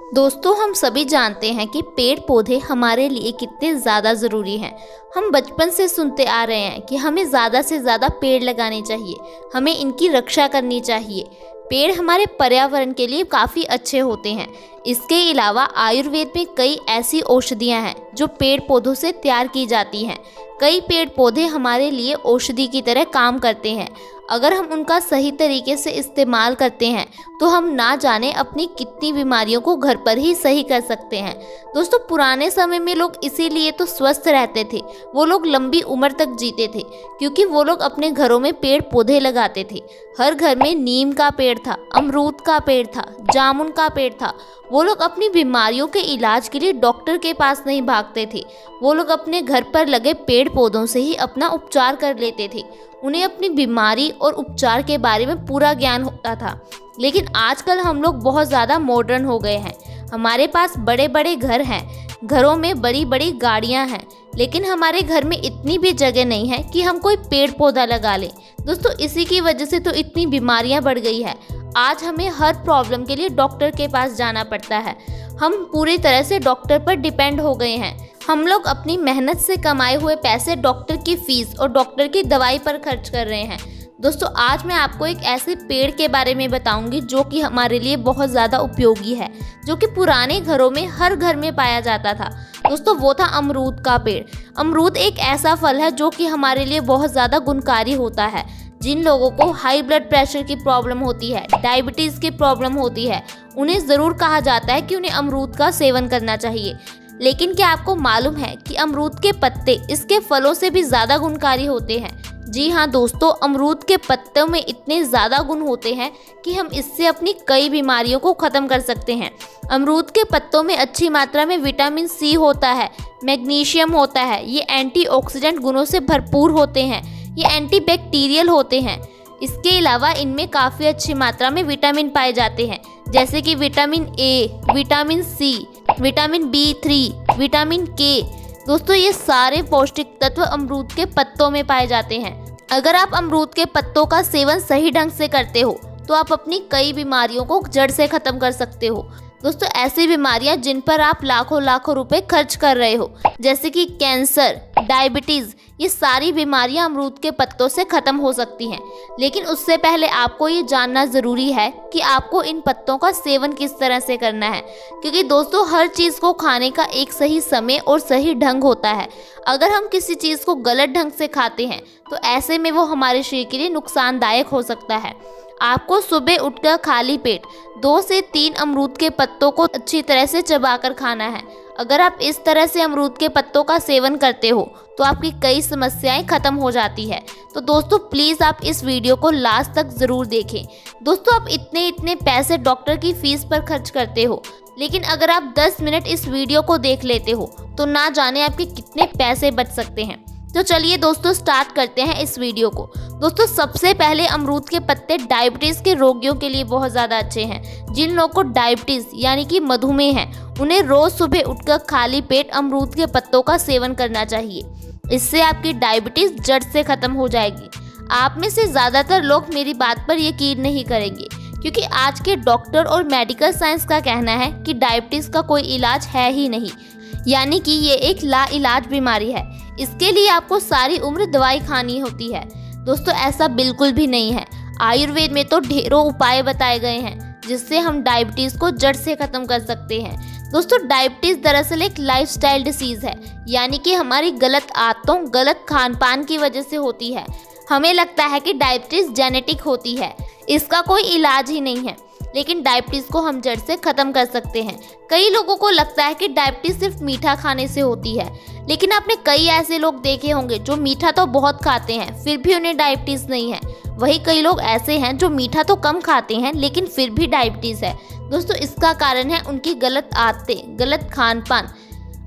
दोस्तों, हम सभी जानते हैं कि पेड़ पौधे हमारे लिए कितने ज़्यादा ज़रूरी हैं। हम बचपन से सुनते आ रहे हैं कि हमें ज़्यादा से ज़्यादा पेड़ लगाने चाहिए, हमें इनकी रक्षा करनी चाहिए। पेड़ हमारे पर्यावरण के लिए काफ़ी अच्छे होते हैं। इसके अलावा आयुर्वेद में कई ऐसी औषधियाँ हैं जो पेड़ पौधों से तैयार की जाती हैं। कई पेड़ पौधे हमारे लिए औषधि की तरह काम करते हैं। अगर हम उनका सही तरीके से इस्तेमाल करते हैं तो हम ना जाने अपनी कितनी बीमारियों को घर पर ही सही कर सकते हैं। दोस्तों, पुराने समय में लोग इसीलिए तो स्वस्थ रहते थे, वो लोग लंबी उम्र तक जीते थे क्योंकि वो लोग अपने घरों में पेड़ पौधे लगाते थे। हर घर में नीम का पेड़ था, अमरूद का पेड़ था, जामुन का पेड़ था। वो लोग अपनी बीमारियों के इलाज के लिए डॉक्टर के पास नहीं भागते थे, वो लोग अपने घर पर लगे पेड़ पौधों से ही अपना उपचार कर लेते थे। उन्हें अपनी बीमारी और उपचार के बारे में पूरा ज्ञान होता था। लेकिन आजकल हम लोग बहुत ज़्यादा मॉडर्न हो गए हैं। हमारे पास बड़े बड़े घर हैं, घरों में बड़ी बड़ी गाड़ियां हैं, लेकिन हमारे घर में इतनी भी जगह नहीं है कि हम कोई पेड़ पौधा लगा लें। दोस्तों, इसी की वजह से तो इतनी बीमारियां बढ़ गई है। आज हमें हर प्रॉब्लम के लिए डॉक्टर के पास जाना पड़ता है। हम पूरी तरह से डॉक्टर पर डिपेंड हो गए हैं। हम लोग अपनी मेहनत से कमाए हुए पैसे डॉक्टर की फीस और डॉक्टर की दवाई पर खर्च कर रहे हैं। दोस्तों, आज मैं आपको एक ऐसे पेड़ के बारे में बताऊंगी जो कि हमारे लिए बहुत ज़्यादा उपयोगी है, जो कि पुराने घरों में हर घर में पाया जाता था। दोस्तों, वो था अमरूद का पेड़। अमरूद एक ऐसा फल है जो कि हमारे लिए बहुत ज़्यादा गुणकारी होता है। जिन लोगों को हाई ब्लड प्रेशर की प्रॉब्लम होती है, डायबिटीज़ की प्रॉब्लम होती है, उन्हें ज़रूर कहा जाता है कि उन्हें अमरूद का सेवन करना चाहिए। लेकिन क्या आपको मालूम है कि अमरूद के पत्ते इसके फलों से भी ज़्यादा गुणकारी होते हैं? जी हाँ दोस्तों, अमरूद के पत्तों में इतने ज़्यादा गुण होते हैं कि हम इससे अपनी कई बीमारियों को ख़त्म कर सकते हैं। अमरूद के पत्तों में अच्छी मात्रा में विटामिन सी होता है, मैग्नीशियम होता है। ये एंटीऑक्सीडेंट गुणों से भरपूर होते हैं, ये एंटीबैक्टीरियल होते हैं। इसके अलावा इनमें काफ़ी अच्छी मात्रा में विटामिन पाए जाते हैं, जैसे कि vitamin A, vitamin C, vitamin B3, vitamin K. दोस्तों, ये सारे पौष्टिक तत्व अमरूद के पत्तों में पाए जाते हैं। अगर आप अमरूद के पत्तों का सेवन सही ढंग से करते हो तो आप अपनी कई बीमारियों को जड़ से ख़त्म कर सकते हो। दोस्तों, ऐसी बीमारियां जिन पर आप लाखों लाखों रुपए खर्च कर रहे हो, जैसे कि कैंसर, डायबिटीज़, ये सारी बीमारियां अमरूद के पत्तों से ख़त्म हो सकती हैं। लेकिन उससे पहले आपको ये जानना ज़रूरी है कि आपको इन पत्तों का सेवन किस तरह से करना है, क्योंकि दोस्तों हर चीज़ को खाने का एक सही समय और सही ढंग होता है। अगर हम किसी चीज़ को गलत ढंग से खाते हैं तो ऐसे में वो हमारे शरीर के लिए नुकसानदायक हो सकता है। आपको सुबह उठकर खाली पेट 2 से 3 अमरूद के पत्तों को अच्छी तरह से चबाकर खाना है। अगर आप इस तरह से अमरूद के पत्तों का सेवन करते हो तो आपकी कई समस्याएं खत्म हो जाती है। तो दोस्तों, प्लीज़ आप इस वीडियो को लास्ट तक ज़रूर देखें। दोस्तों, आप इतने पैसे डॉक्टर की फीस पर खर्च करते हो, लेकिन अगर आप 10 मिनट इस वीडियो को देख लेते हो तो ना जाने आपके कितने पैसे बच सकते हैं। तो चलिए दोस्तों, स्टार्ट करते हैं इस वीडियो को। दोस्तों, सबसे पहले अमरूद के पत्ते डायबिटीज़ के रोगियों के लिए बहुत ज़्यादा अच्छे हैं। जिन लोगों को डायबिटीज़ यानी कि मधुमेह है, उन्हें रोज़ सुबह उठकर खाली पेट अमरूद के पत्तों का सेवन करना चाहिए। इससे आपकी डायबिटीज़ जड़ से ख़त्म हो जाएगी। आप में से ज़्यादातर लोग मेरी बात पर यकीन नहीं करेंगे, क्योंकि आज के डॉक्टर और मेडिकल साइंस का कहना है कि डायबिटीज़ का कोई इलाज है ही नहीं, यानी कि ये एक लाइलाज बीमारी है। इसके लिए आपको सारी उम्र दवाई खानी होती है। दोस्तों, ऐसा बिल्कुल भी नहीं है। आयुर्वेद में तो ढेरों उपाय बताए गए हैं जिससे हम डायबिटीज़ को जड़ से ख़त्म कर सकते हैं। दोस्तों, डायबिटीज़ दरअसल एक लाइफस्टाइल डिसीज़ है, यानी कि हमारी गलत आदतों, गलत खान पान की वजह से होती है। हमें लगता है कि डायबिटीज़ जेनेटिक होती है, इसका कोई इलाज ही नहीं है, लेकिन डायबिटीज़ को हम जड़ से ख़त्म कर सकते हैं। कई लोगों को लगता है कि डायबिटीज़ सिर्फ मीठा खाने से होती है, लेकिन आपने कई ऐसे लोग देखे होंगे जो मीठा तो बहुत खाते हैं फिर भी उन्हें डायबिटीज़ नहीं है। वही कई लोग ऐसे हैं जो मीठा तो कम खाते हैं लेकिन फिर भी डायबिटीज़ है। दोस्तों, इसका कारण है उनकी गलत आदतें, गलत खान पान।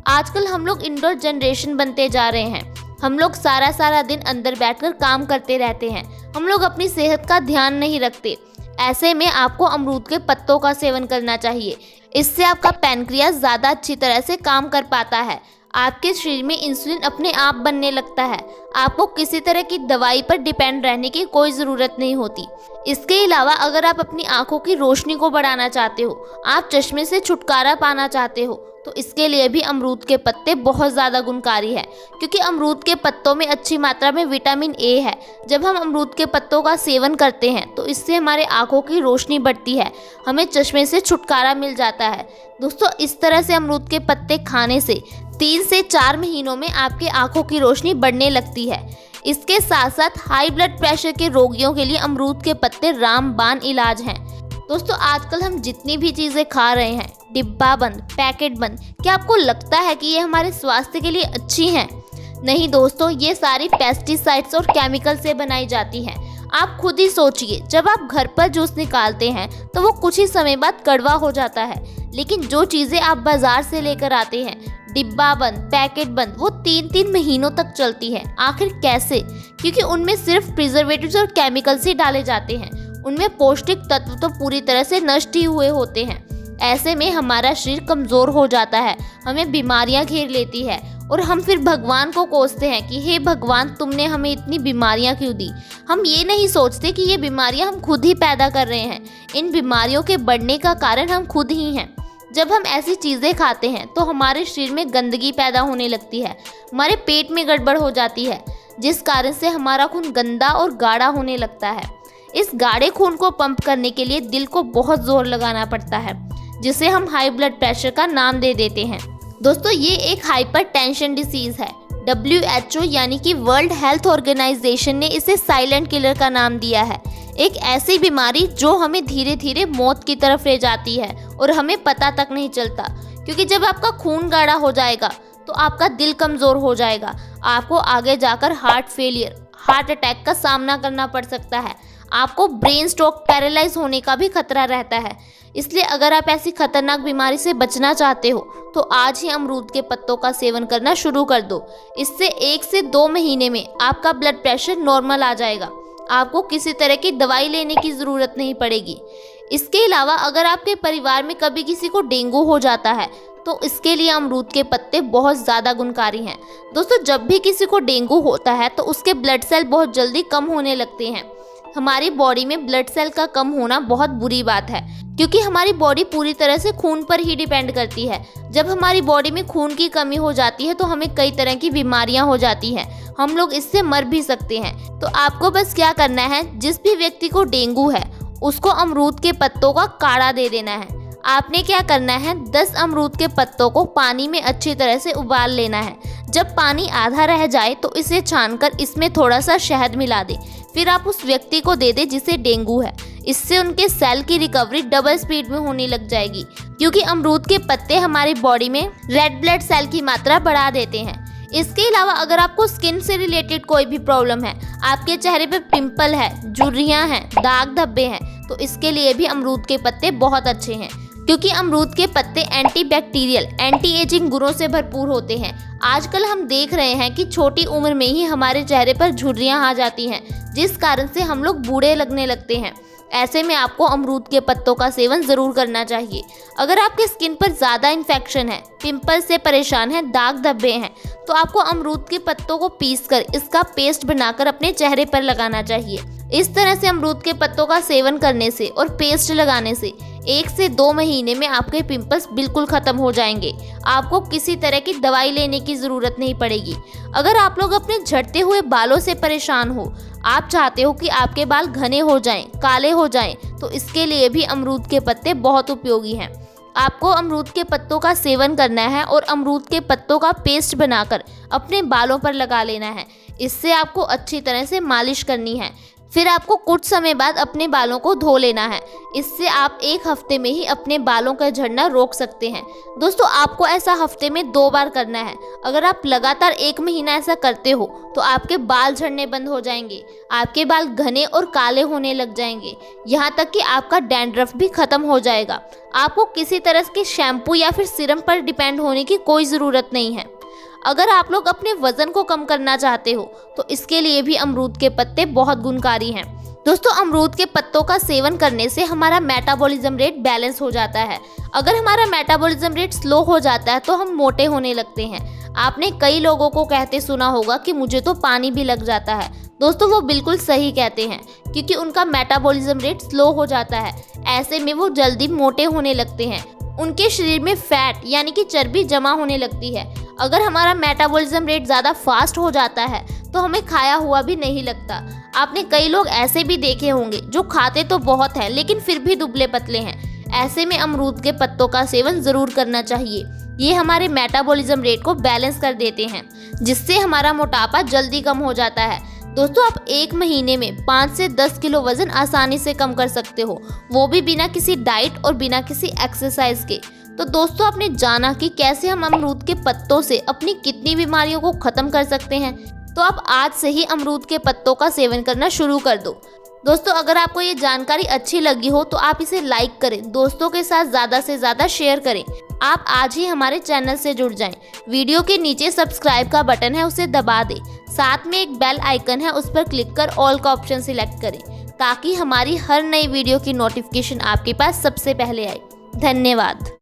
आजकल हम लोग इंडोर जनरेशन बनते जा रहे हैं। हम लोग सारा दिन अंदर बैठकर काम करते रहते हैं। हम लोग अपनी सेहत का ध्यान नहीं रखते। ऐसे में आपको अमरूद के पत्तों का सेवन करना चाहिए। इससे आपका पैनक्रियास ज़्यादा अच्छी तरह से काम कर पाता है। आपके शरीर में इंसुलिन अपने आप बनने लगता है। आपको किसी तरह की दवाई पर डिपेंड रहने की कोई ज़रूरत नहीं होती। इसके अलावा अगर आप अपनी आंखों की रोशनी को बढ़ाना चाहते हो, आप चश्मे से छुटकारा पाना चाहते हो, तो इसके लिए भी अमरूद के पत्ते बहुत ज़्यादा गुणकारी है, क्योंकि अमरूद के पत्तों में अच्छी मात्रा में विटामिन ए है। जब हम अमरूद के पत्तों का सेवन करते हैं तो इससे हमारे आंखों की रोशनी बढ़ती है, हमें चश्मे से छुटकारा मिल जाता है। दोस्तों, इस तरह से अमरूद के पत्ते खाने से 3 से 4 महीनों में आपके आंखों की रोशनी बढ़ने लगती है। इसके साथ साथ हाई ब्लड प्रेशर के रोगियों के लिए अमरूद के पत्ते रामबाण इलाज हैं। दोस्तों, आजकल हम जितनी भी चीज़ें खा रहे हैं, डिब्बा बंद, पैकेट बंद, क्या आपको लगता है कि ये हमारे स्वास्थ्य के लिए अच्छी हैं? नहीं दोस्तों, ये सारी पेस्टिसाइड्स और केमिकल से बनाई जाती हैं। आप खुद ही सोचिए, जब आप घर पर जूस निकालते हैं तो वो कुछ ही समय बाद कड़वा हो जाता है, लेकिन जो चीज़ें आप बाज़ार से लेकर आते हैं, डिब्बा बंद, पैकेट बंद, वो 3-3 महीनों तक चलती है। आखिर कैसे? क्योंकि उनमें सिर्फ प्रिजर्वेटिव्स और केमिकल्स ही डाले जाते हैं। उनमें पौष्टिक तत्व तो पूरी तरह से नष्ट ही हुए होते हैं। ऐसे में हमारा शरीर कमज़ोर हो जाता है, हमें बीमारियां घेर लेती है और हम फिर भगवान को कोसते हैं कि हे भगवान, तुमने हमें इतनी बीमारियां क्यों दी। हम ये नहीं सोचते कि ये बीमारियां हम खुद ही पैदा कर रहे हैं। इन बीमारियों के बढ़ने का कारण हम खुद ही हैं। जब हम ऐसी चीज़ें खाते हैं तो हमारे शरीर में गंदगी पैदा होने लगती है, हमारे पेट में गड़बड़ हो जाती है, जिस कारण से हमारा खून गंदा और गाढ़ा होने लगता है। इस गाढ़े खून को पंप करने के लिए दिल को बहुत जोर लगाना पड़ता है, जिसे हम हाई ब्लड प्रेशर का नाम दे देते हैं। दोस्तों, ये एक हाइपरटेंशन डिसीज़ है। WHO यानी कि वर्ल्ड हेल्थ ऑर्गेनाइजेशन ने इसे साइलेंट किलर का नाम दिया है। एक ऐसी बीमारी जो हमें धीरे धीरे मौत की तरफ ले जाती है और हमें पता तक नहीं चलता, क्योंकि जब आपका खून गाढ़ा हो जाएगा तो आपका दिल कमज़ोर हो जाएगा। आपको आगे जाकर हार्ट फेलियर, हार्ट अटैक का सामना करना पड़ सकता है। आपको ब्रेन स्ट्रोक, पैरालाइज होने का भी खतरा रहता है। इसलिए अगर आप ऐसी खतरनाक बीमारी से बचना चाहते हो तो आज ही अमरूद के पत्तों का सेवन करना शुरू कर दो। इससे 1 से 2 महीने में आपका ब्लड प्रेशर नॉर्मल आ जाएगा। आपको किसी तरह की दवाई लेने की ज़रूरत नहीं पड़ेगी। इसके अलावा अगर आपके परिवार में कभी किसी को डेंगू हो जाता है तो इसके लिए अमरूद के पत्ते बहुत ज़्यादा गुणकारी हैं। दोस्तों, जब भी किसी को डेंगू होता है तो उसके ब्लड सेल बहुत जल्दी कम होने लगते हैं। हमारी बॉडी में ब्लड सेल का कम होना बहुत बुरी बात है, क्योंकि हमारी बॉडी पूरी तरह से खून पर ही डिपेंड करती है। जब हमारी बॉडी में खून की कमी हो जाती है तो हमें कई तरह की बीमारियां हो जाती हैं, हम लोग इससे मर भी सकते हैं। तो आपको बस क्या करना है, जिस भी व्यक्ति को डेंगू है उसको अमरूद के पत्तों का काढ़ा दे देना है। आपने क्या करना है, 10 अमरूद के पत्तों को पानी में अच्छी तरह से उबाल लेना है। जब पानी आधा रह जाए तो इसे छानकर इसमें थोड़ा सा शहद मिला दें। फिर आप उस व्यक्ति को दे दें जिसे डेंगू है। इससे उनके सेल की रिकवरी डबल स्पीड में होने लग जाएगी, क्योंकि अमरूद के पत्ते हमारी बॉडी में रेड ब्लड सेल की मात्रा बढ़ा देते हैं। इसके अलावा अगर आपको स्किन से रिलेटेड कोई भी प्रॉब्लम है, आपके चेहरे पे पिंपल है, झुर्रियाँ हैं, दाग धब्बे हैं, तो इसके लिए भी अमरूद के पत्ते बहुत अच्छे हैं, क्योंकि अमरूद के पत्ते एंटीबैक्टीरियल, एंटी एजिंग गुणों से भरपूर होते हैं। आजकल हम देख रहे हैं कि छोटी उम्र में ही हमारे चेहरे पर झुर्रियाँ आ जाती हैं, जिस कारण से हम लोग बूढ़े लगने लगते हैं। ऐसे में आपको अमरूद के पत्तों का सेवन ज़रूर करना चाहिए। अगर आपके स्किन पर ज़्यादा इन्फेक्शन है, पिंपल से परेशान है, दाग धब्बे हैं, तो आपको अमरूद के पत्तों को पीसकर इसका पेस्ट बनाकर अपने चेहरे पर लगाना चाहिए। इस तरह से अमरूद के पत्तों का सेवन करने से और पेस्ट लगाने से 1 से 2 महीने में आपके पिंपल्स बिल्कुल ख़त्म हो जाएंगे। आपको किसी तरह की दवाई लेने की ज़रूरत नहीं पड़ेगी। अगर आप लोग अपने झड़ते हुए बालों से परेशान हो, आप चाहते हो कि आपके बाल घने हो जाएं, काले हो जाएं, तो इसके लिए भी अमरूद के पत्ते बहुत उपयोगी हैं। आपको अमरूद के पत्तों का सेवन करना है और अमरूद के पत्तों का पेस्ट बनाकर अपने बालों पर लगा लेना है। इससे आपको अच्छी तरह से मालिश करनी है। फिर आपको कुछ समय बाद अपने बालों को धो लेना है। इससे आप 1 हफ्ते में ही अपने बालों का झड़ना रोक सकते हैं। दोस्तों, आपको ऐसा हफ्ते में 2 बार करना है। अगर आप लगातार 1 महीना ऐसा करते हो तो आपके बाल झड़ने बंद हो जाएंगे, आपके बाल घने और काले होने लग जाएंगे, यहाँ तक कि आपका डैंड्रफ भी खत्म हो जाएगा। आपको किसी तरह के शैम्पू या फिर सीरम पर डिपेंड होने की कोई ज़रूरत नहीं है। अगर आप लोग अपने वजन को कम करना चाहते हो तो इसके लिए भी अमरूद के पत्ते बहुत गुणकारी हैं। दोस्तों, अमरूद के पत्तों का सेवन करने से हमारा मेटाबॉलिज्म रेट बैलेंस हो जाता है। अगर हमारा मेटाबॉलिज्म रेट स्लो हो जाता है तो हम मोटे होने लगते हैं। आपने कई लोगों को कहते सुना होगा कि मुझे तो पानी भी लग जाता है। दोस्तों वो बिल्कुल सही कहते हैं, क्योंकि उनका मेटाबॉलिज्म रेट स्लो हो जाता है। ऐसे में वो जल्दी मोटे होने लगते हैं, उनके शरीर में फैट यानी कि चर्बी जमा होने लगती है। अगर हमारा मेटाबॉलिज्म रेट ज़्यादा फास्ट हो जाता है तो हमें खाया हुआ भी नहीं लगता। आपने कई लोग ऐसे भी देखे होंगे जो खाते तो बहुत है लेकिन फिर भी दुबले पतले हैं। ऐसे में अमरूद के पत्तों का सेवन ज़रूर करना चाहिए। ये हमारे मेटाबॉलिज्म रेट को बैलेंस कर देते हैं, जिससे हमारा मोटापा जल्दी कम हो जाता है। दोस्तों आप 1 महीने में 5 से 10 किलो वजन आसानी से कम कर सकते हो, वो भी बिना किसी डाइट और बिना किसी एक्सरसाइज के। तो दोस्तों आपने जाना कि कैसे हम अमरूद के पत्तों से अपनी कितनी बीमारियों को ख़त्म कर सकते हैं। तो आप आज से ही अमरूद के पत्तों का सेवन करना शुरू कर दो। दोस्तों अगर आपको ये जानकारी अच्छी लगी हो तो आप इसे लाइक करें, दोस्तों के साथ ज़्यादा से ज़्यादा शेयर करें। आप आज ही हमारे चैनल से जुड़ जाएं। वीडियो के नीचे सब्सक्राइब का बटन है, उसे दबा दें। साथ में एक बेल आइकन है, उस पर क्लिक कर ऑल का ऑप्शन सिलेक्ट करें, ताकि हमारी हर नई वीडियो की नोटिफिकेशन आपके पास सबसे पहले आए। धन्यवाद।